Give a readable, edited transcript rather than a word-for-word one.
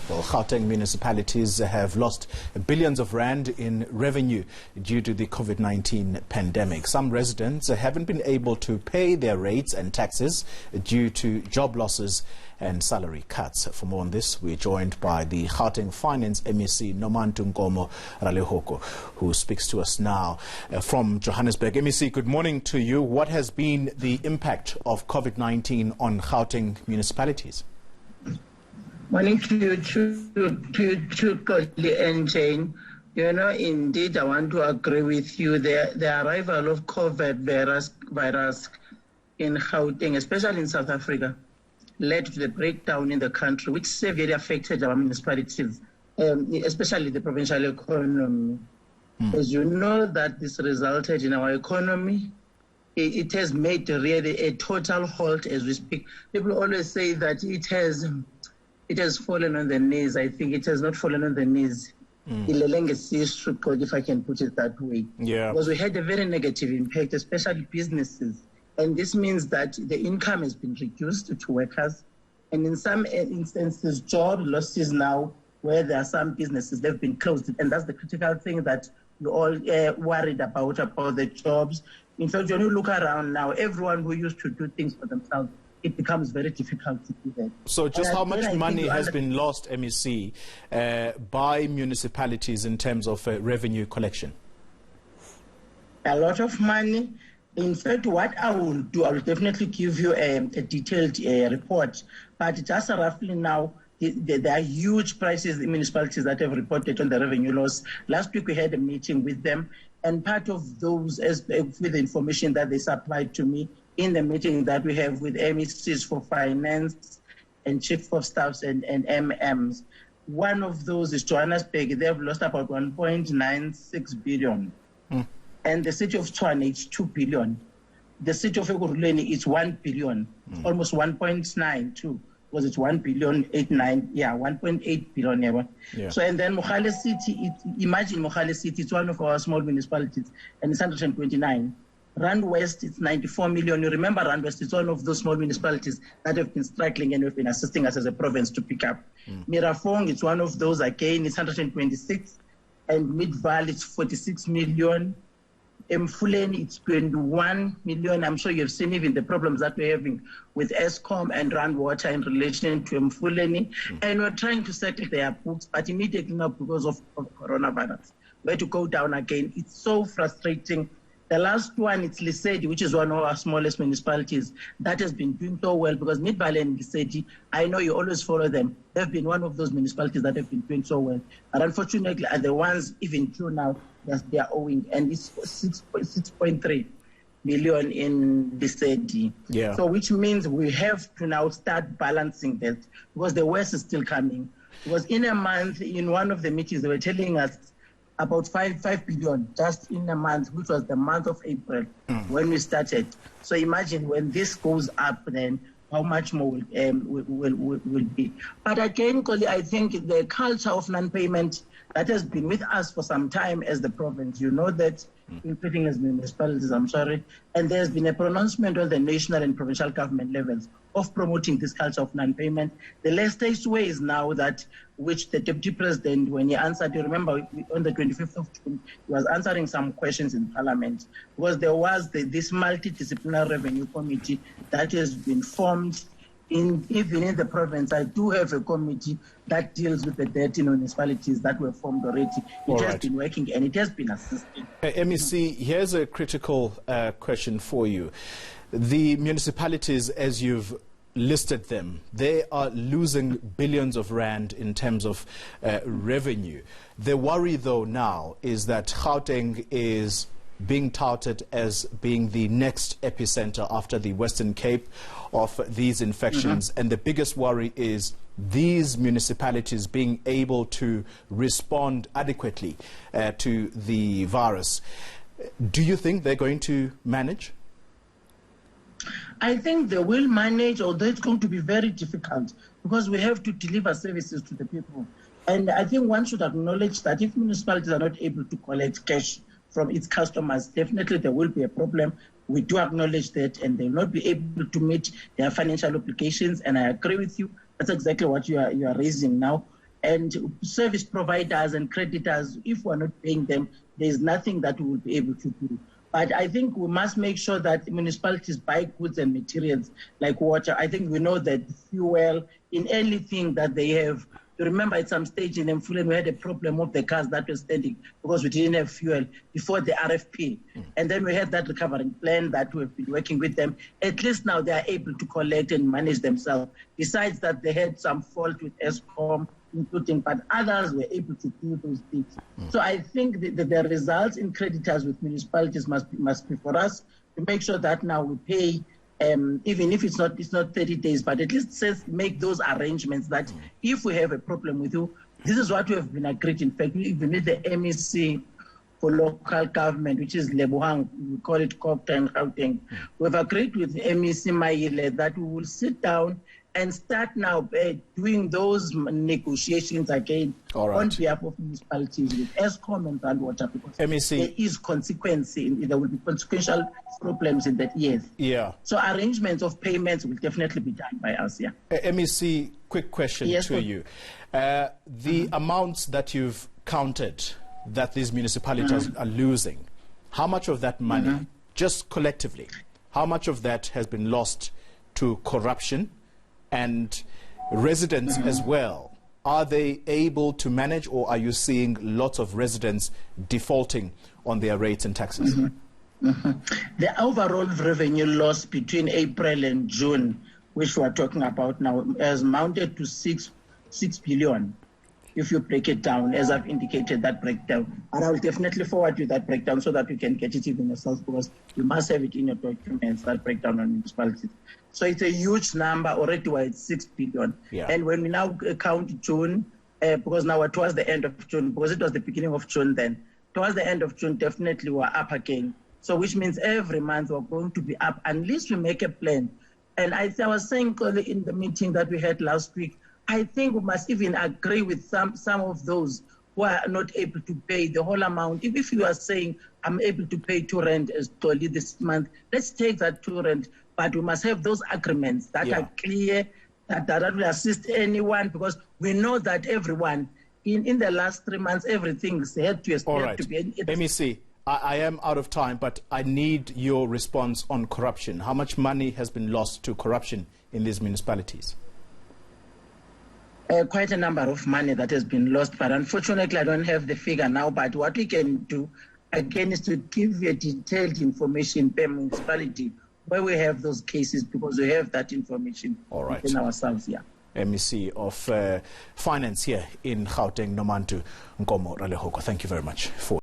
Well, Gauteng municipalities have lost billions of rand in revenue due to the COVID-19 pandemic. Some residents haven't been able to pay their rates and taxes due to job losses and salary cuts. For more on this, we're joined by the Gauteng Finance MEC, Nomantu Nkomo Ralehoko, who speaks to us now from Johannesburg. MEC, good morning to you. What has been the impact of COVID-19 on Gauteng municipalities? Morning to you, Koli and Jane. You know, indeed, I want to agree with you. The arrival of COVID virus in Gauteng, especially in South Africa, led to the breakdown in the country, which severely affected our municipalities, especially the provincial economy. As you know, that this resulted in our economy. It has made really a total halt as we speak. People always say that it has fallen on the knees. I think it has not fallen on the knees. If I can put it that way. Yeah. Because we had a very negative impact, especially businesses. And this means that the income has been reduced to workers. And in some instances, job losses now, where there are some businesses, they've been closed. And that's the critical thing that we're all worried about the jobs. In fact, when you look around now, everyone who used to do things for themselves, it becomes very difficult to do that. So just how much money has been lost, MEC, by municipalities in terms of revenue collection? A lot of money. In fact, what I will do, I will definitely give you a detailed report. But just roughly now, there are huge prices in municipalities that have reported on the revenue loss. Last week, we had a meeting with them. And part of those, with the information that they supplied to me, in the meeting that we have with MECs for finance and chief of staffs and MMs. One of those is Johannesburg. They have lost about 1.96 billion. And the city of Tshwane is 2 billion. The city of Ekurhuleni is 1 billion, almost 1.92, because it's 1 billion, 89, 1.8 billion. Yeah. So, and then Mogale City, imagine Mogale City, it's one of our small municipalities, and it's 129. Rand West, it's 94 million. You remember Rand West, it's one of those small municipalities that have been struggling and have been assisting us as a province to pick up. Mirafong, it's one of those again, it's 126. And Mid-Val, it's 46 million. Mfuleni, it's 21 million. I'm sure you've seen even the problems that we're having with Eskom and Rand Water in relation to Mfuleni. And we're trying to settle their books, but immediately now because of coronavirus, we had to go down again. It's so frustrating. The last one, it's Lesedi, which is one of our smallest municipalities that has been doing so well, because Mid-Valley and Lesedi, I know you always follow them. They've been one of those municipalities that have been doing so well. But unfortunately, are the ones even true now that they are owing, and it's 6.3 million in Lesedi. Yeah. So which means we have to now start balancing that, because the worst is still coming. Because in a month, in one of the meetings, they were telling us about 5 billion just in a month, which was the month of April when we started. So imagine when this goes up, then how much more will be. But again, Koli, I think the culture of non-payment that has been with us for some time as the province, you know that, including as municipalities, I'm sorry, and there's been a pronouncement on the national and provincial government levels of promoting this culture of non-payment. The latest way is now that, which the Deputy President, when he answered, you remember on the 25th of June, he was answering some questions in Parliament, because there was this multidisciplinary revenue committee that has been formed. Even in the province, I do have a committee that deals with the debt in municipalities that were formed already. It has been working and it has been assisting. MEC, here's a critical question for you. The municipalities, as you've listed them, they are losing billions of rand in terms of revenue. The worry, though, now is that Gauteng is being touted as being the next epicenter after the Western Cape of these infections. And the biggest worry is these municipalities being able to respond adequately to the virus. Do you think they're going to manage? I think they will manage, although it's going to be very difficult, because we have to deliver services to the people. And I think one should acknowledge that if municipalities are not able to collect cash from its customers, definitely there will be a problem. We do acknowledge that, and they will not be able to meet their financial obligations. And I agree with you. That's exactly what you are raising now. And service providers and creditors, if we're not paying them, there's nothing that we will be able to do. But I think we must make sure that municipalities buy goods and materials like water. I think we know that fuel, in anything that they have. You remember at some stage in Mfulen, we had a problem of the cars that were standing because we didn't have fuel before the RFP. And then we had that recovery plan that we've been working with them. At least now they are able to collect and manage themselves. Besides that, they had some fault with ESCOM, including, but others were able to do those things. So I think the results in creditors with municipalities must be for us to make sure that now we pay, even if it's not 30 days, but at least make those arrangements that if we have a problem with you, this is what we have been agreed. In fact, we even with the MEC for local government, which is Lebohang, we call it Gauteng. We've agreed with MEC Maile that we will sit down and start now doing those negotiations again on behalf of municipalities with ESCOM and groundwater, because there is consequence, there will be consequential problems in that years. Yeah. So arrangements of payments will definitely be done by us, yeah. MEC, quick question to you. The amounts that you've counted that these municipalities are losing, how much of that money, just collectively, how much of that has been lost to corruption and residents as well? Are they able to manage, or are you seeing lots of residents defaulting on their rates and taxes? The overall revenue loss between April and June, which we are talking about now, has mounted to 6 billion. If you break it down, as I've indicated, that breakdown. And I will definitely forward you that breakdown so that you can get it even yourself, because you must have it in your documents, that breakdown on municipalities. So it's a huge number. Already we're at 6 billion. Yeah. And when we now count June, because now we're towards the end of June, because it was the beginning of June then, towards the end of June, definitely we're up again. So which means every month we're going to be up, unless we make a plan. And I was saying in the meeting that we had last week, I think we must even agree with some of those who are not able to pay the whole amount. If you are saying, I'm able to pay 2 rand as totally this month, let's take that 2 rand, but we must have those agreements that are clear, that will assist anyone, because we know that everyone, in the last 3 months, everything's had to be. Let me see. I am out of time, but I need your response on corruption. How much money has been lost to corruption in these municipalities? Quite a number of money that has been lost, but unfortunately I don't have the figure now. But what we can do again is to give you detailed information per municipality where we have those cases, because we have that information in ourselves here. MEC of Finance here in Gauteng, Nomantu Nkomo Ralehoko. Thank you very much for